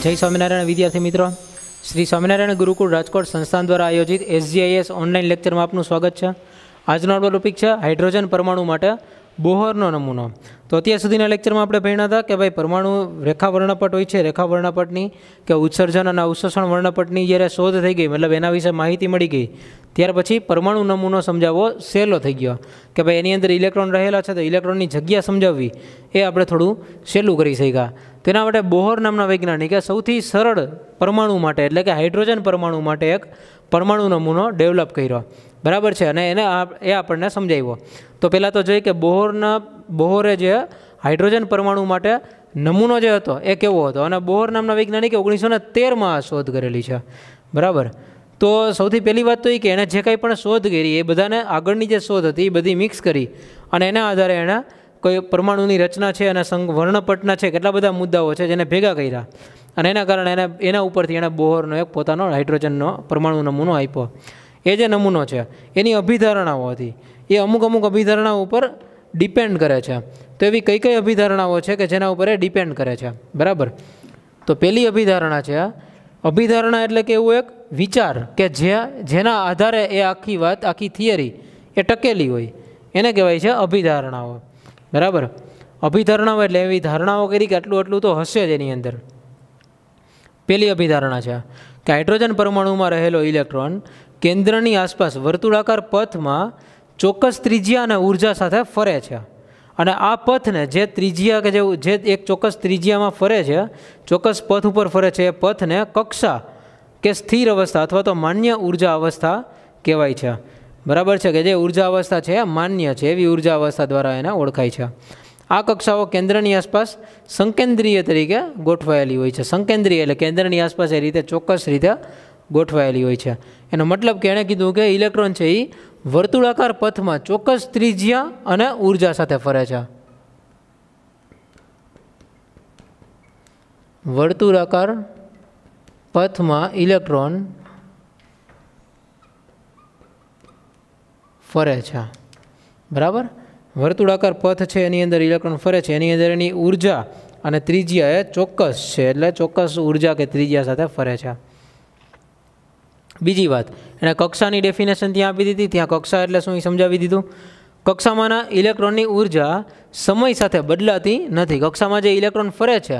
जय स्वामीनारायण विद्यार्थी मित्रों, श्री स्वामीनारायण गुरुकुल राजकोट संस्थान द्वारा आयोजित SGIS ऑनलाइन लेक्चर में आपનું સ્વાગત છે। આજનો આપણો ટોપિક છે હાઇડ્રોજન પરમાણુ માટે બોહરનો નમૂનો। તો અત્યાર સુધીના લેક્ચરમાં આપણે ભણ્યા હતા કે ભાઈ પરમાણુ રેખા વર્ણપટ હોય છે, રેખા વર્ણપટની કે ઉત્સર્જન અને અવશોષણ વર્ણપટની જ્યારે શોધ થઈ ગઈ, મતલબ એના વિશે માહિતી મળી ગઈ, ત્યાર પછી પરમાણુ નમૂનો સમજાવવો સહેલો થઈ ગયો કે ભાઈ એની અંદર ઇલેક્ટ્રોન રહેલા છે તો ઇલેક્ટ્રોનની જગ્યા સમજાવવી એ આપણે થોડું સહેલું કરી શક્યા। તેના માટે બોહર નામના વૈજ્ઞાનિકે સૌથી સરળ પરમાણુ માટે એટલે કે હાઇડ્રોજન પરમાણુ માટે એક પરમાણુ નમૂનો ડેવલપ કર્યો, બરાબર છે, અને એને આપણને સમજાવ્યો। તો પહેલાં તો જોઈએ કે બોહરે જે હાઇડ્રોજન પરમાણુ માટે નમૂનો જે હતો એ કેવો હતો, અને બોહર નામના વૈજ્ઞાનિકે 1913માં આ શોધ કરેલી છે, બરાબર। તો સૌથી પહેલી વાત તો એ કે એણે જે કંઈ પણ શોધ કરી એ બધાને આગળની જે શોધ હતી એ બધી મિક્સ કરી અને એના આધારે એણે કોઈ પરમાણુની રચના છે અને વર્ણપટના છે કેટલા બધા મુદ્દાઓ છે જેને ભેગા કર્યા અને એના કારણે એના ઉપરથી એણે બોહરનો એક પોતાનો હાઇડ્રોજનનો પરમાણુ નમૂનો આપ્યો। એ જે નમૂનો છે એની અભિધારણાઓ હતી એ અમુક અભિધારણાઓ ઉપર ડિપેન્ડ કરે છે। તો એવી કઈ અભિધારણાઓ છે કે જેના ઉપર એ ડિપેન્ડ કરે છે, બરાબર। તો પહેલી અભિધારણા છે, અભિધારણા એટલે કે એવું એક વિચાર કે જેના આધારે એ આખી વાત, આખી થિયરી એ ટકેલી હોય એને કહેવાય છે અભિધારણાઓ, બરાબર। અભિધારણાઓ એટલે એવી ધારણાઓ કરી કે આટલું તો હશે જ એની અંદર। પહેલી અભિધારણા છે કે હાઇડ્રોજન પરમાણુમાં રહેલો ઇલેક્ટ્રોન કેન્દ્રની આસપાસ વર્તુળાકાર પથમાં ચોક્કસ ત્રિજ્યા અને ઉર્જા સાથે ફરે છે, અને આ પથને જે ત્રિજ્યા કે જે એક ચોક્કસ ત્રિજ્યામાં ફરે છે, ચોક્કસ પથ ઉપર ફરે છે, એ પથને કક્ષા કે સ્થિર અવસ્થા અથવા તો માન્ય ઉર્જા અવસ્થા કહેવાય છે, બરાબર છે, કે જે ઉર્જા અવસ્થા છે માન્ય છે એવી ઉર્જા અવસ્થા દ્વારા એને ઓળખાય છે। આ કક્ષાઓ કેન્દ્રની આસપાસ સંકેન્દ્રીય તરીકે ગોઠવાયેલી હોય છે। સંકેન્દ્રીય એટલે કેન્દ્રની આસપાસ એ રીતે ચોક્કસ રીતે ગોઠવાયેલી હોય છે। એનો મતલબ કે એણે કીધું કે ઇલેક્ટ્રોન છે એ વર્તુળાકાર પથમાં ચોક્કસ ત્રિજ્યા અને ઉર્જા સાથે ફરે છે। વર્તુળાકાર પથમાં ઇલેક્ટ્રોન ફરે છે, બરાબર। વર્તુળાકાર પથ છે એની અંદર ઇલેક્ટ્રોન ફરે છે, એની અંદર એની ઉર્જા અને ત્રિજ્યા એ ચોક્કસ છે, એટલે ચોક્કસ ઉર્જા કે ત્રિજ્યા સાથે ફરે છે। બીજી વાત, એણે કક્ષાની ડેફિનેશન ત્યાં આપી દીધી। ત્યાં કક્ષા એટલે શું એ સમજાવી દીધું। કક્ષામાંના ઇલેક્ટ્રોનની ઉર્જા સમય સાથે બદલાતી નથી। કક્ષામાં જે ઇલેક્ટ્રોન ફરે છે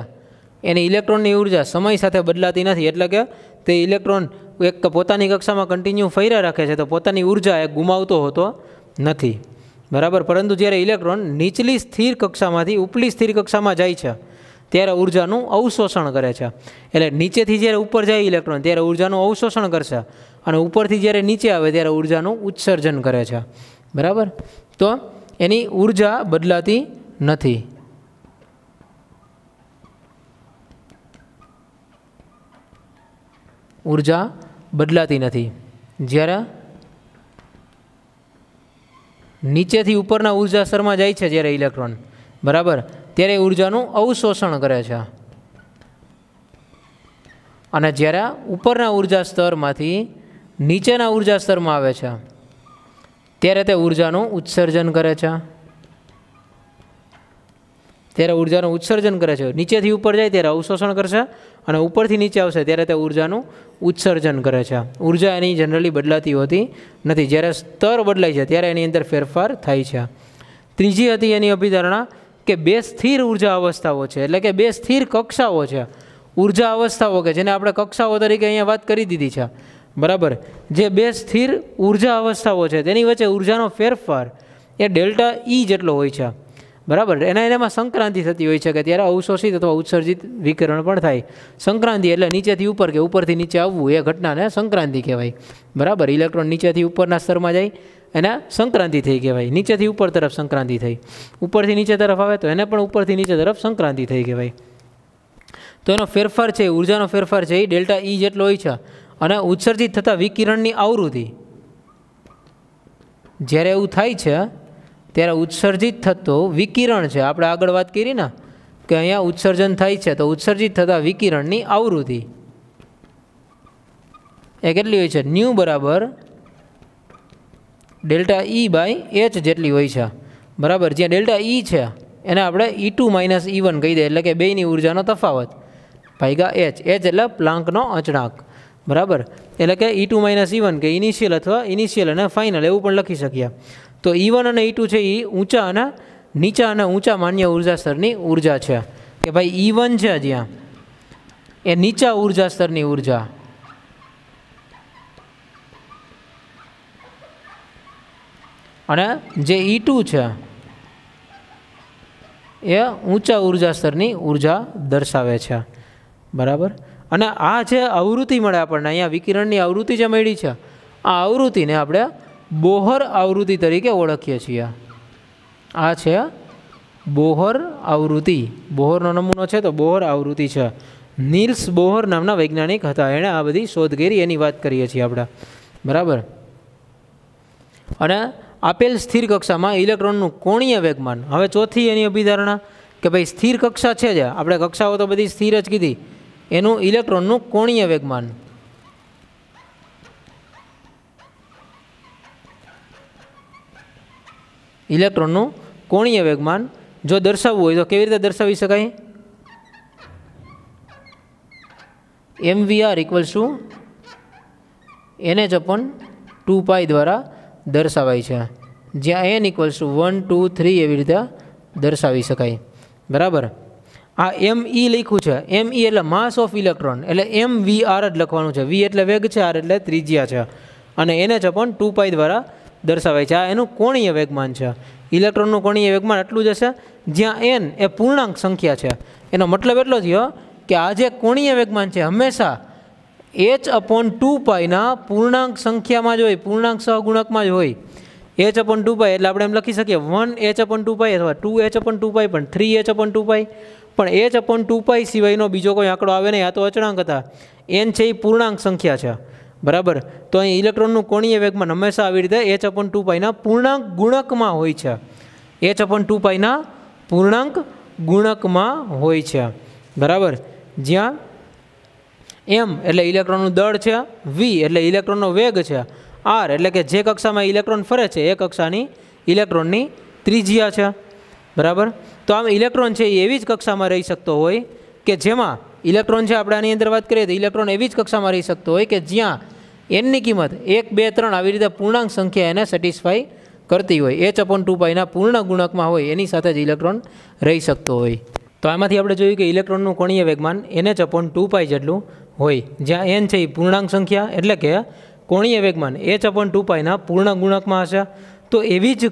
એની ઇલેક્ટ્રોનની ઉર્જા સમય સાથે બદલાતી નથી, એટલે કે તે ઇલેક્ટ્રોન એક પોતાની કક્ષામાં કન્ટિન્યુ ફર્યા રાખે છે તો પોતાની ઉર્જા એ ગુમાવતો હોતો નથી, બરાબર। પરંતુ જ્યારે ઇલેક્ટ્રોન નીચલી સ્થિર કક્ષામાંથી ઉપલી સ્થિર કક્ષામાં જાય છે ત્યારે ઉર્જાનું અવશોષણ કરે છે। એટલે નીચેથી જ્યારે ઉપર જાય ઇલેક્ટ્રોન ત્યારે ઉર્જાનું અવશોષણ કરશે અને ઉપરથી જ્યારે નીચે આવે ત્યારે ઉર્જાનું ઉત્સર્જન કરે છે, બરાબર। તો એની ઉર્જા બદલાતી નથી। ઉર્જા બદલાતી નથી। જ્યારે નીચેથી ઉપરના ઉર્જા સ્તરમાં જાય છે જ્યારે ઇલેક્ટ્રોન, બરાબર, ત્યારે ઉર્જાનું અવશોષણ કરે છે, અને જ્યારે ઉપરના ઉર્જા સ્તરમાંથી નીચેના ઉર્જા સ્તરમાં આવે છે ત્યારે તે ઉર્જાનું ઉત્સર્જન કરે છે। ત્યારે ઉર્જાનું ઉત્સર્જન કરે છે। નીચેથી ઉપર જાય ત્યારે અવશોષણ કરશે અને ઉપરથી નીચે આવશે ત્યારે તે ઉર્જાનું ઉત્સર્જન કરે છે। ઉર્જા એની જનરલી બદલાતી હોતી નથી, જ્યારે સ્તર બદલાય છે ત્યારે એની અંદર ફેરફાર થાય છે। ત્રીજી હતી એની અભિધારણા કે બે સ્થિર ઉર્જા અવસ્થાઓ છે, એટલે કે બે સ્થિર કક્ષાઓ છે, ઉર્જા અવસ્થાઓ કે જેને આપણે કક્ષાઓ તરીકે અહીંયા વાત કરી દીધી છે, બરાબર। જે બે સ્થિર ઉર્જા અવસ્થાઓ છે તેની વચ્ચે ઉર્જાનો ફેરફાર એ ડેલ્ટા ઈ જેટલો હોય છે, બરાબર। એમાં સંક્રાંતિ થતી હોય છે કે ત્યારે અવશોષિત અથવા ઉત્સર્જિત વિકિરણ પણ થાય। સંક્રાંતિ એટલે નીચેથી ઉપર કે ઉપરથી નીચે આવવું, એ ઘટનાને સંક્રાંતિ કહેવાય, બરાબર। ઇલેક્ટ્રોન નીચેથી ઉપરના સ્તરમાં જાય એને સંક્રાંતિ થઈ કહેવાય। નીચેથી ઉપર તરફ સંક્રાંતિ થઈ, ઉપરથી નીચે તરફ આવે તો એને પણ ઉપરથી નીચે તરફ સંક્રાંતિ થઈ કહેવાય। તો એનો ફેરફાર છે, ઉર્જાનો ફેરફાર છે એ ડેલ્ટા ઈ જેટલો હોય છે, અને ઉત્સર્જિત થતા વિકિરણની આવૃત્તિ જ્યારે એવું થાય છે ત્યારે ઉત્સર્જિત થતો વિકિરણ છે, આપણે આગળ વાત કરી ને કે અહીંયા ઉત્સર્જન થાય છે તો ઉત્સર્જિત થતા વિકિરણની આવૃત્તિ એ કેટલી હોય છે, ન્યુ બરાબર ડેલ્ટા ઈ બાય એચ જેટલી હોય છે, બરાબર। જ્યાં ડેલ્ટા ઈ છે એને આપણે E2 - E1 કહી દઈએ, એટલે કે બેની ઉર્જાનો તફાવત। ભાગ્યા એચ. એચ એટલે પ્લાન્કનો અચળાંક, બરાબર. એટલે કે E2 - E1 કે ઇનિશિયલ અથવા ઇનિશિયલ અને ફાઇનલ એવું પણ લખી શકીએ. તો E1 અને E2 છે એ ઊંચા અને નીચા અને ઊંચા માન્ય ઉર્જા સ્તરની ઉર્જા છે. કે ભાઈ E1 છે જ્યાં એ નીચા ઉર્જા સ્તરની ઉર્જા, અને જે E2 છે એ ઊંચા ઉર્જા સ્તરની ઉર્જા દર્શાવે છે, બરાબર. અને આ જે આવૃત્તિ મળે આપણને અહીંયા વિકિરણની આવૃત્તિ જે મળી છે, આ આવૃત્તિને આપણે બોહર આવૃત્તિ તરીકે ઓળખીએ છીએ. આ છે બોહર આવૃત્તિ. બોહરનો નમૂનો છે તો બોહર આવૃત્તિ છે. નીલ્સ બોહર નામના વૈજ્ઞાનિક હતા, એણે આ બધી શોધ કરી, એની વાત કરીએ છીએ આપણે, બરાબર. અને આપેલ સ્થિર કક્ષામાં ઇલેક્ટ્રોનનું કોણીય વેગમાન. હવે ચોથી એની અભિધારણા કે ભાઈ સ્થિર કક્ષા છે જ, આપણે કક્ષાઓ તો બધી સ્થિર જ કીધી, એનું ઇલેક્ટ્રોનનું કોણીય વેગમાન. ઇલેક્ટ્રોનનું કોણીય વેગમાન જો દર્શાવવું હોય તો કેવી રીતે દર્શાવી શકાય? mvr = NH/2π દ્વારા દર્શાવાય છે, જ્યાં n = 1 2 3 એવી રીતે દર્શાવી શકાય, બરાબર. આ me લખ્યું છે, me એટલે માસ ઓફ ઇલેક્ટ્રોન, એટલે mvr જ લખવાનું છે. v એટલે વેગ છે, r એટલે ત્રિજ્યા છે, અને NH/2π દ્વારા દર્શાવાય છે. આ એનું કોણીય વેગમાન છે. ઇલેક્ટ્રોનનું કોણીય વેગમાન એટલું જ હશે જ્યાં n એ પૂર્ણાંક સંખ્યા છે. એનો મતલબ એટલો થયો કે આ જે કોણીય વેગમાન છે હંમેશા h/2πના પૂર્ણાંક સંખ્યામાં જ હોય, પૂર્ણાંક સહગુણકમાં જ હોય. h/2π એટલે આપણે એમ લખી શકીએ 1h/2π અથવા 2h/2π પણ 3h/2π, પણ h/2π સિવાયનો બીજો કોઈ આંકડો આવે નહીં. આ તો અચળાંક હતા. n છે એ પૂર્ણાંક સંખ્યા છે, બરાબર. તો અહીં ઇલેક્ટ્રોનનું કોણીય વેગમાન હંમેશા આવી રીતે h/2πના પૂર્ણાંક ગુણકમાં હોય છે. h/2πના પૂર્ણાંક ગુણકમાં હોય છે, બરાબર. જ્યાં m એટલે ઇલેક્ટ્રોનનું દળ છે, v એટલે ઇલેક્ટ્રોનનો વેગ છે, r એટલે કે જે કક્ષામાં ઇલેક્ટ્રોન ફરે છે એ કક્ષાની ઇલેક્ટ્રોનની ત્રિજ્યા છે, બરાબર. તો આમ ઇલેક્ટ્રોન છે એ એવી જ કક્ષામાં રહી શકતો હોય કે જેમાં ઇલેક્ટ્રોન છે, આપણે આની અંદર વાત કરીએ તો ઇલેક્ટ્રોન એવી જ કક્ષામાં રહી શકતો હોય કે જ્યાં nની કિંમત 1 2 3 આવી રીતે પૂર્ણાંક સંખ્યા એને સેટિસ્ફાઈ કરતી હોય. h/2πના પૂર્ણ ગુણકમાં હોય એની સાથે જ ઇલેક્ટ્રોન રહી શકતો હોય. તો આમાંથી આપણે જોયું કે ઇલેક્ટ્રોનનું કોણીય વેગમાન NH/2π જેટલું હોય, જ્યાં n છે એ પૂર્ણાંક સંખ્યા, એટલે કે કોણીય વેગમાન h/2πના પૂર્ણ ગુણકમાં હશે. તો એવી જ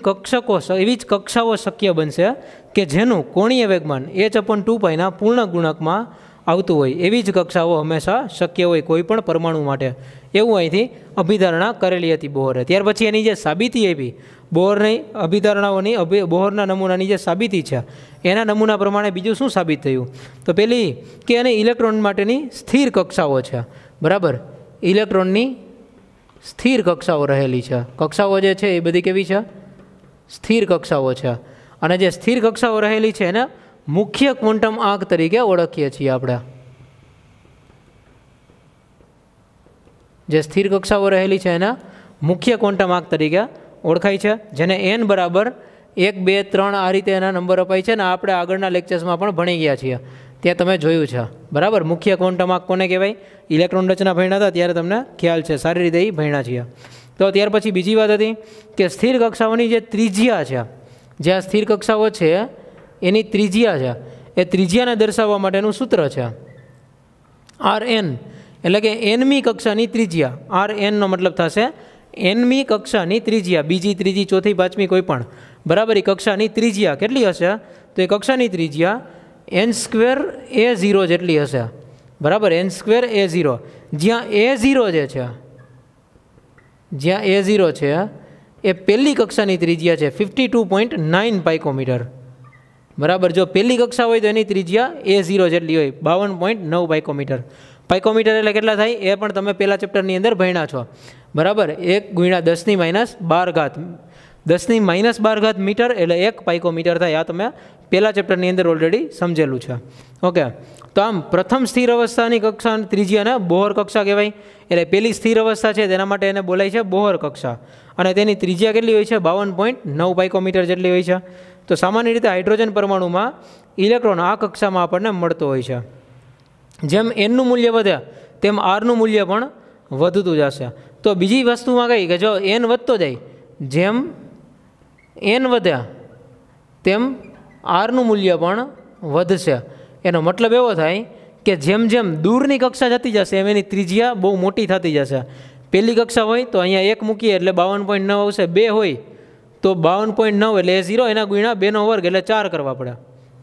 કક્ષાઓ શક્ય બનશે કે જેનું કોણીય વેગમાન h/2πના પૂર્ણ ગુણકમાં આવતું હોય. એવી જ કક્ષાઓ હંમેશા શક્ય હોય કોઈ પણ પરમાણુ માટે, એવું અહીંથી અભિધારણા કરેલી હતી બોહરે. ત્યાર પછી એની જે સાબિતી આપી બોહરની અભિધારણાઓની, બોહરના નમૂનાની જે સાબિતી છે એના નમૂના પ્રમાણે બીજું શું સાબિત થયું? તો પેલી કે એને ઇલેક્ટ્રોન માટેની સ્થિર કક્ષાઓ છે, બરાબર. ઇલેક્ટ્રોનની સ્થિર કક્ષાઓ રહેલી છે. કક્ષાઓ જે છે એ બધી કેવી છે? સ્થિર કક્ષાઓ છે. અને જે સ્થિર કક્ષાઓ રહેલી છે એને મુખ્ય ક્વોન્ટમ આંક તરીકે ઓળખીએ છીએ આપણે. જે સ્થિર કક્ષાઓ રહેલી છે એના મુખ્ય ક્વોન્ટમ આંક તરીકે ઓળખાય છે, જેને n = 1 2 3 આ રીતે એના નંબર અપાય છે. ને આપણે આગળના લેક્ચર્સમાં પણ ભણી ગયા છીએ, ત્યાં તમે જોયું છે, બરાબર. મુખ્ય ક્વોન્ટમ આંક કોને કહેવાય? ઇલેક્ટ્રોન રચના ભણ્યા હતા ત્યારે તમને ખ્યાલ છે, સારી રીતે એ ભણ્યા છીએ. તો ત્યાર પછી બીજી વાત હતી કે સ્થિર કક્ષાઓની જે ત્રિજ્યા છે, જે આ સ્થિર કક્ષાઓ છે એની ત્રિજ્યા છે, એ ત્રિજ્યાને દર્શાવવા માટેનું સૂત્ર છે Rn, એટલે કે nમી કક્ષાની ત્રિજ્યા. Rnનો મતલબ થશે nમી કક્ષાની ત્રિજ્યા, બીજી ત્રીજી ચોથી પાંચમી કોઈ પણ, બરાબર. એ કક્ષાની ત્રિજ્યા કેટલી હશે? તો એ કક્ષાની ત્રિજ્યા n²a0 જેટલી હશે, બરાબર. n²a0, જ્યાં a0 જે છે, જ્યાં a0 છે એ પહેલી કક્ષાની ત્રિજ્યા છે 52.9 પાઇકોમીટર, બરાબર. જો પહેલી કક્ષા હોય તો એની ત્રિજ્યા a0 જેટલી હોય 52.9 પાઇકોમીટર. પાઇકોમીટર એટલે કેટલા થાય એ પણ તમે પહેલા ચેપ્ટરની અંદર ભણ્યા છો, બરાબર. 1 × 10⁻12 મીટર એટલે 1 પાઇકોમીટર થાય. આ તમે પહેલા ચેપ્ટરની અંદર ઓલરેડી સમજેલું છે, ઓકે. તો આમ પ્રથમ સ્થિર અવસ્થાની કક્ષાની ત્રિજ્યાને બોહર કક્ષા કહેવાય. એટલે પહેલી સ્થિર અવસ્થા છે તેના માટે એને બોલાય છે બોહર કક્ષા, અને તેની ત્રિજ્યા કેટલી હોય છે? 52.9 પાઇકોમીટર જેટલી હોય છે. તો સામાન્ય રીતે હાઇડ્રોજન પરમાણુમાં ઇલેક્ટ્રોન આ કક્ષામાં આપણને મળતો હોય છે. જેમ એનનું મૂલ્ય વધે તેમ આરનું મૂલ્ય પણ વધતું જશે. તો બીજી વસ્તુમાં કઈ કે જો એન વધતો જાય, જેમ એન વધ્યા તેમ આરનું મૂલ્ય પણ વધશે. એનો મતલબ એવો થાય કે જેમ જેમ દૂરની કક્ષા જતી જશે એમ એની ત્રિજ્યા બહુ મોટી થતી જશે. પહેલી કક્ષા હોય તો અહીંયા 1 મૂકીએ એટલે 52.9 આવશે. 2 હોય તો 52.9 એટલે એ 0, એના ગુણ્યા 2નો વર્ગ એટલે 4 કરવા પડે,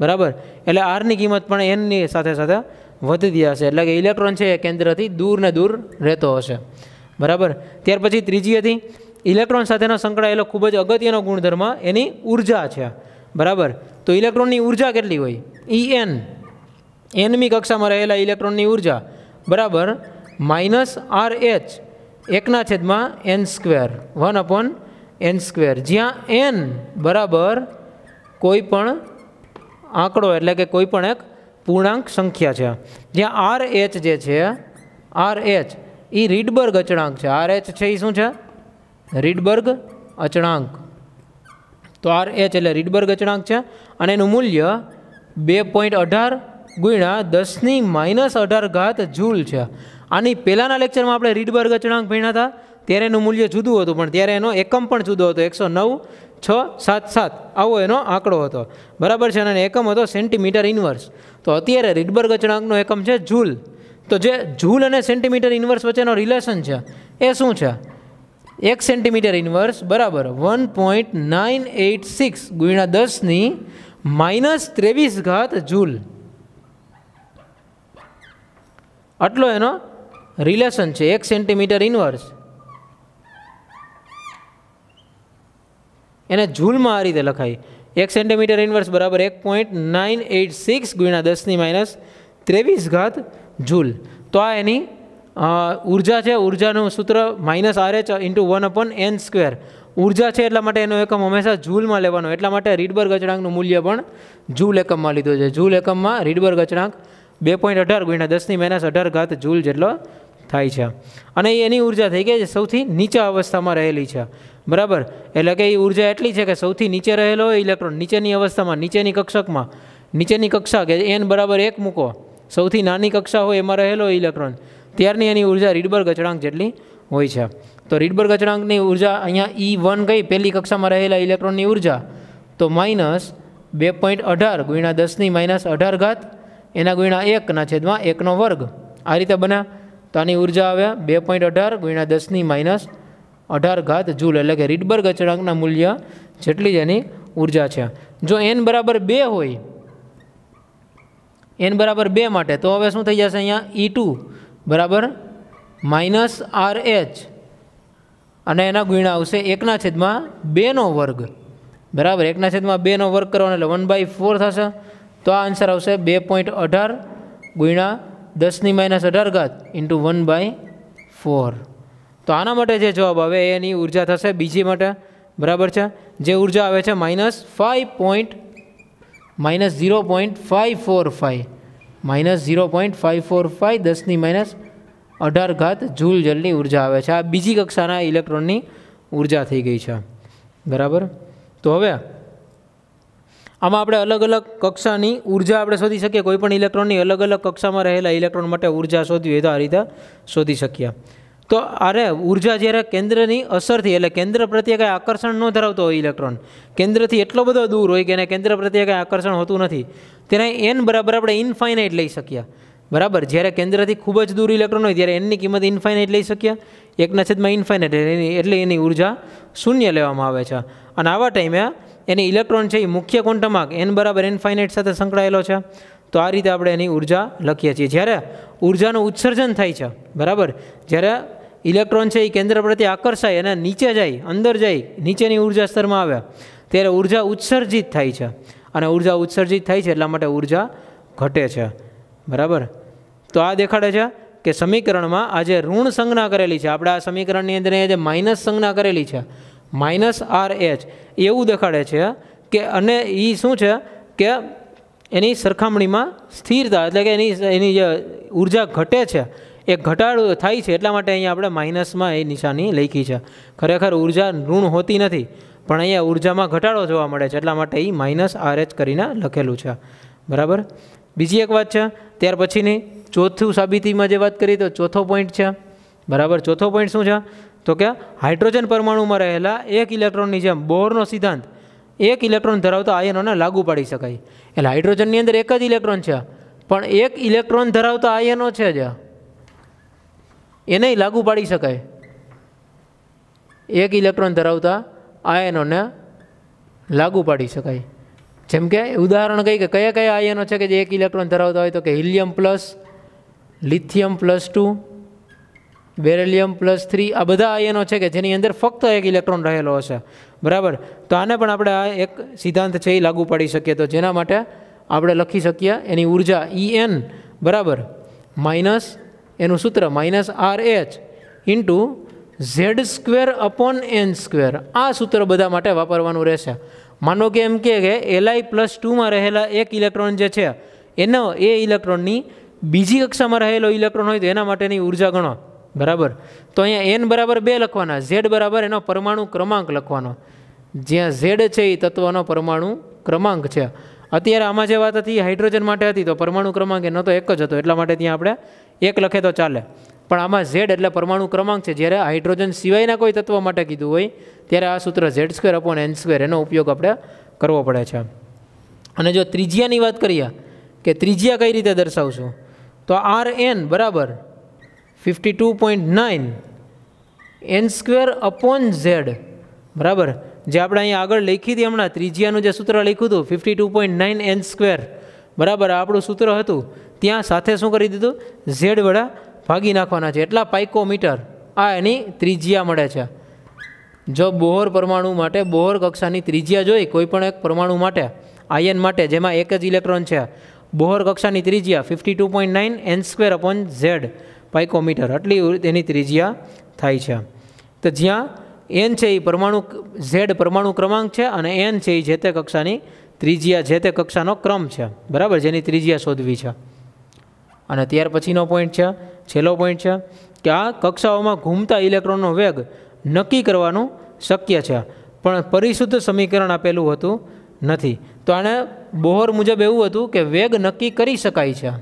બરાબર. એટલે આરની કિંમત પણ એનની સાથે સાથે વધતી હશે. એટલે કે ઇલેક્ટ્રોન છે એ કેન્દ્રથી દૂર ને દૂર રહેતો હશે, બરાબર. ત્યાર પછી ત્રીજી હતી ઇલેક્ટ્રોન સાથેનો સંકળાયેલો ખૂબ જ અગત્યનો ગુણધર્મ એની ઉર્જા છે, બરાબર. તો ઇલેક્ટ્રોનની ઉર્જા કેટલી હોય? En, એનમી કક્ષામાં રહેલા ઇલેક્ટ્રોનની ઉર્જા બરાબર -RH 1/n², 1/n², જ્યાં n બરાબર કોઈ પણ આંકડો એટલે કે કોઈ પણ એક પૂર્ણાંક સંખ્યા છે. જ્યાં RH જે છે, RH એ રીડબર્ગ અચળાંક છે. RH છે એ શું છે? રીડબર્ગ અચળાંક. તો RH એટલે રીડબર્ગ અચળાંક છે અને એનું મૂલ્ય 2.18 ગુણ્યા 10⁻18 જૂલ છે. આની પહેલાંના લેક્ચરમાં આપણે રીડબર્ગ અચળાંક ભણ્યા હતા ત્યારે એનું મૂલ્ય જુદું હતું, પણ ત્યારે એનો એકમ પણ જુદો હતો. 109,677 આવો એનો આંકડો હતો, બરાબર છે. અને એકમ હતો સેન્ટીમીટર ઇન્વર્સ. તો અત્યારે રીડબર્ગ અચળાંકનો એકમ છે જૂલ. તો જે જૂલ અને સેન્ટીમીટર ઇન્વર્સ વચ્ચેનો રિલેશન છે એ શું છે? 1 સેન્ટીમીટર ઇન્વર્સ બરાબર 1.986 ગુણ્યા 10⁻23 જૂલ. આટલો એનો રિલેશન છે. 1 સેન્ટીમીટર ઇન્વર્સ એને જૂલમાં આ રીતે લખાય. 1 સેન્ટીમીટર ઇન્વર્સ બરાબર 1.986 ગુણ્યા 10⁻23 જૂલ. તો આ એની ઉર્જા છે. ઉર્જાનું સૂત્ર -RH × 1/n². ઉર્જા છે એટલા માટે એનો એકમ હંમેશા જૂલમાં લેવાનો. એટલા માટે રીડબર્ગ અચળાંકનું મૂલ્ય પણ જૂલ એકમમાં લીધું છે. જૂલ એકમમાં રીડબર્ગ અચળાંક 2.18 ગુણ્યા 10⁻18 જૂલ જેટલો થાય છે. અને એની ઉર્જા થઈ ગઈ છે સૌથી નીચા અવસ્થામાં રહેલી છે, બરાબર. એટલે કે એ ઉર્જા એટલી છે કે સૌથી નીચે રહેલો હોય ઇલેક્ટ્રોન નીચેની અવસ્થામાં, નીચેની કક્ષકમાં, નીચેની કક્ષા કે n બરાબર 1 મૂકો, સૌથી નાની કક્ષા હોય એમાં રહેલો ઇલેક્ટ્રોન, ત્યારની એની ઉર્જા રીડબર્ગ અચળાંક જેટલી હોય છે. તો રીડબર્ગ અચળાંકની ઉર્જા અહીંયા E1 કઈ પહેલી કક્ષામાં રહેલા ઇલેક્ટ્રોનની ઉર્જા તો -2.18 ગુણ્યા 10⁻18 એના ગુણ્યા 1/1² આ રીતે બને. તો આની ઉર્જા આવે 2.18 ગુણ્યા 10⁻18 જૂલ. એટલે કે રીડબર્ગ અચળાંકના મૂલ્ય જેટલી જ એની ઉર્જા છે. જો n બરાબર 2 હોય, n બરાબર 2 માટે તો હવે શું થઈ જશે? અહીંયા E2 બરાબર -RH અને એના ગુણ્યા આવશે 1/2², બરાબર. 1/2² કરવાનો એટલે 1/4 થશે. તો આ આન્સર આવશે 2.18 ગુણ્યા 10⁻18 × 1/4. તો આના માટે જે જવાબ આવે એની ઉર્જા થશે બીજી માટે, બરાબર છે. જે ઉર્જા આવે છે -0.545 10⁻18 જૂલ જેટલી ઉર્જા આવે છે. આ બીજી કક્ષાના ઇલેક્ટ્રોનની ઉર્જા થઈ ગઈ છે, બરાબર. તો હવે આમાં આપણે અલગ અલગ કક્ષાની ઉર્જા આપણે શોધી શકીએ. કોઈ પણ ઇલેક્ટ્રોનની અલગ અલગ કક્ષામાં રહેલા ઇલેક્ટ્રોન માટે ઉર્જા શોધવી હોય તો આ રીતે શોધી શકીએ. તો આરે ઉર્જા જ્યારે કેન્દ્રની અસરથી એટલે કેન્દ્ર પ્રત્યે કંઈ આકર્ષણ ન ધરાવતો હોય ઇલેક્ટ્રોન, કેન્દ્રથી એટલો બધો દૂર હોય કે એને કેન્દ્ર પ્રત્યે કંઈ આકર્ષણ હોતું નથી, તેને n બરાબર આપણે ઇન્ફાઇનાઇટ લઈ શકીએ, બરાબર. જ્યારે કેન્દ્રથી ખૂબ જ દૂર ઇલેક્ટ્રોન હોય ત્યારે એનની કિંમત ઇન્ફાઇનાઇટ લઈ શકીએ. 1/∞ એટલે એની ઉર્જા શૂન્ય લેવામાં આવે છે. અને આવા ટાઈમે એની ઇલેક્ટ્રોન છે એ મુખ્ય ક્વોન્ટમ આંક n બરાબર ઇન્ફાઇનાઇટ સાથે સંકળાયેલો છે. તો આ રીતે આપણે એની ઉર્જા લખીએ છીએ. જ્યારે ઉર્જાનું ઉત્સર્જન થાય છે, બરાબર, જ્યારે ઇલેક્ટ્રોન છે એ કેન્દ્ર પ્રત્યે આકર્ષાય અને નીચે જાય, અંદર જાય, નીચેની ઉર્જા સ્તરમાં આવે ત્યારે ઉર્જા ઉત્સર્જિત થાય છે. અને ઉર્જા ઉત્સર્જિત થાય છે એટલા માટે ઉર્જા ઘટે છે, બરાબર. તો આ દેખાડે છે કે સમીકરણમાં આ જે ઋણ સંજ્ઞા કરેલી છે, આપણે આ સમીકરણની અંદર જે માઇનસ સંજ્ઞા કરેલી છે -RH, એવું દેખાડે છે કે અને એ શું છે કે એની સરખામણીમાં સ્થિરતા એટલે કે એની જે ઉર્જા ઘટે છે એ ઘટાડો થાય છે. એટલા માટે અહીંયા આપણે માઇનસમાં એ નિશાની લખી છે. ખરેખર ઉર્જા ઋણ હોતી નથી, પણ અહીંયા ઉર્જામાં ઘટાડો જોવા મળે છે એટલા માટે એ -RH કરીને લખેલું છે, બરાબર. બીજી એક વાત છે ત્યાર પછીની ચોથું સાબિતીમાં જે વાત કરી તો ચોથો પોઈન્ટ છે, બરાબર. ચોથો પોઈન્ટ શું છે તો કે હાઇડ્રોજન પરમાણુમાં રહેલા એક ઇલેક્ટ્રોનની જેમ બોહરનો સિદ્ધાંત એક ઇલેક્ટ્રોન ધરાવતા આયનોને લાગુ પાડી શકાય. એટલે હાઇડ્રોજનની અંદર એક જ ઇલેક્ટ્રોન છે, પણ એક ઇલેક્ટ્રોન ધરાવતા આયનો છે જ એને લાગુ પાડી શકાય. એક ઇલેક્ટ્રોન ધરાવતા આયનોને લાગુ પાડી શકાય. જેમ કે ઉદાહરણ કહી કે કયા કયા આયનો છે કે જે એક ઇલેક્ટ્રોન ધરાવતા હોય, તો કે હિલિયમ પ્લસ, લિથિયમ +2, બેરિલિયમ +3, આ બધા આયનો છે કે જેની અંદર ફક્ત એક ઇલેક્ટ્રોન રહેલો હશે, બરાબર. તો આને પણ આપણે આ એક સિદ્ધાંત છે એ લાગુ પાડી શકીએ. તો જેના માટે આપણે લખી શકીએ એની ઉર્જા En બરાબર માઇનસ એનું સૂત્ર -RH ઇન્ટુ Z²/n². આ સૂત્ર બધા માટે વાપરવાનું રહેશે. માનો કે એમ કે Li+2માં રહેલા એક ઇલેક્ટ્રોન જે છે એનો એ ઇલેક્ટ્રોનની બીજી કક્ષામાં રહેલો ઇલેક્ટ્રોન હોય તો એના માટેની ઉર્જા ગણો, બરાબર. તો અહીંયા n બરાબર 2 લખવાના, Z બરાબર એનો પરમાણુ ક્રમાંક લખવાનો. જ્યાં Z છે એ તત્વનો પરમાણુ ક્રમાંક છે. અત્યારે આમાં જે વાત હતી હાઇડ્રોજન માટે હતી તો પરમાણુ ક્રમાંક એનો તો એક જ હતો, એટલા માટે ત્યાં આપણે 1 લખે તો ચાલે. પણ આમાં Z એટલે પરમાણુ ક્રમાંક છે. જ્યારે હાઇડ્રોજન સિવાયના કોઈ તત્વ માટે કીધું હોય ત્યારે આ સૂત્ર Z²/n² એનો ઉપયોગ આપણે કરવો પડે છે. અને જો ત્રિજ્યાની વાત કરીએ કે ત્રિજ્યા કઈ રીતે દર્શાવશું, તો Rn બરાબર 52.9 n²/z, બરાબર. જે આપણે અહીંયા આગળ લખી હતી હમણાં ત્રિજ્યાનું જે સૂત્ર લખ્યું હતું 52.9 n², બરાબર. આપણું સૂત્ર હતું ત્યાં સાથે શું કરી દીધું, Z વડે ભાગી નાખવાના છે. એટલા પાઇકોમીટર આ એની ત્રિજ્યા મળે છે. જો બોહર પરમાણુ માટે બોહર કક્ષાની ત્રિજ્યા જોઈ કોઈ પણ એક પરમાણુ માટે આયન માટે જેમાં એક જ ઇલેક્ટ્રોન છે, બોહર કક્ષાની ત્રિજ્યા 52.9 n²/z પાઇકોમીટર, આટલી એની ત્રિજ્યા થાય છે. તો જ્યાં n છે એ પરમાણુ Z પરમાણુ ક્રમાંક છે અને n છે એ જે તે કક્ષાની ત્રિજ્યા જે તે કક્ષાનો ક્રમ છે, બરાબર, જેની ત્રિજ્યા શોધવી છે. અને ત્યાર પછીનો પોઈન્ટ છે, છેલ્લો પોઈન્ટ છે કે આ કક્ષાઓમાં ઘૂમતા ઇલેક્ટ્રોનનો વેગ નક્કી કરવાનું શક્ય છે, પણ પરિશુદ્ધ સમીકરણ આપેલું હતું નથી. તો આને બોહર મુજબ એવું હતું કે વેગ નક્કી કરી શકાય છે,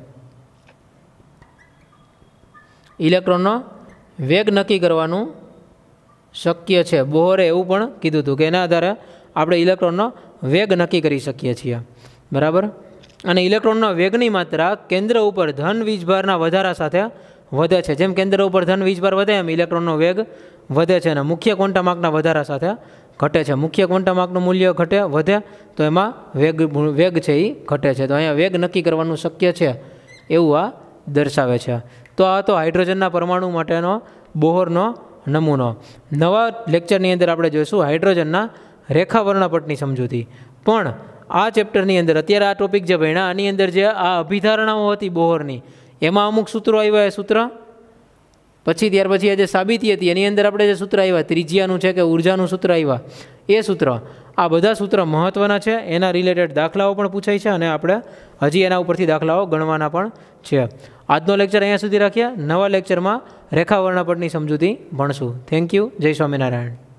ઇલેક્ટ્રોનનો વેગ નક્કી કરવાનું શક્ય છે. બોહરે એવું પણ કીધું હતું કે એના આધારે આપણે ઇલેક્ટ્રોનનો વેગ નક્કી કરી શકીએ છીએ, બરાબર. અને ઇલેક્ટ્રોનના વેગની માત્રા કેન્દ્ર ઉપર ધન વીજભારના વધારા સાથે વધે છે. જેમ કેન્દ્ર ઉપર ધન વીજભાર વધે એમ ઇલેક્ટ્રોનનો વેગ વધે છે અને મુખ્ય ક્વોન્ટમ આંકના વધારા સાથે ઘટે છે. મુખ્ય ક્વોન્ટમ આંકનું મૂલ્ય વધે તો એમાં વેગ છે એ ઘટે છે. તો અહીંયા વેગ નક્કી કરવાનું શક્ય છે એવું આ દર્શાવે છે. તો આ તો હાઇડ્રોજનના પરમાણુ માટેનો બોહરનો નમૂનો. નવા લેક્ચરની અંદર આપણે જોઈશું હાઇડ્રોજનના રેખા વર્ણપટની સમજૂતી. પણ આ ચેપ્ટરની અંદર અત્યારે આ ટોપિક જે ભણ્યા આની અંદર જે આ અભિધારણાઓ હતી બોહરની એમાં અમુક સૂત્રો આવ્યા, એ સૂત્ર પછી ત્યાર પછી આ જે સાબિતી હતી એની અંદર આપણે જે સૂત્ર આવ્યા ત્રિજ્યાનું છે કે ઉર્જાનું સૂત્ર આવ્યા એ સૂત્ર, આ બધા સૂત્ર મહત્ત્વના છે. એના રિલેટેડ દાખલાઓ પણ પૂછાય છે અને આપણે હજી એના ઉપરથી દાખલાઓ ગણવાના પણ છે. આજનો લેક્ચર અહીંયા સુધી રાખીએ. નવા લેક્ચરમાં રેખા વર્ણપટની સમજૂતી ભણશું. Thank you. જય સ્વામિનારાયણ.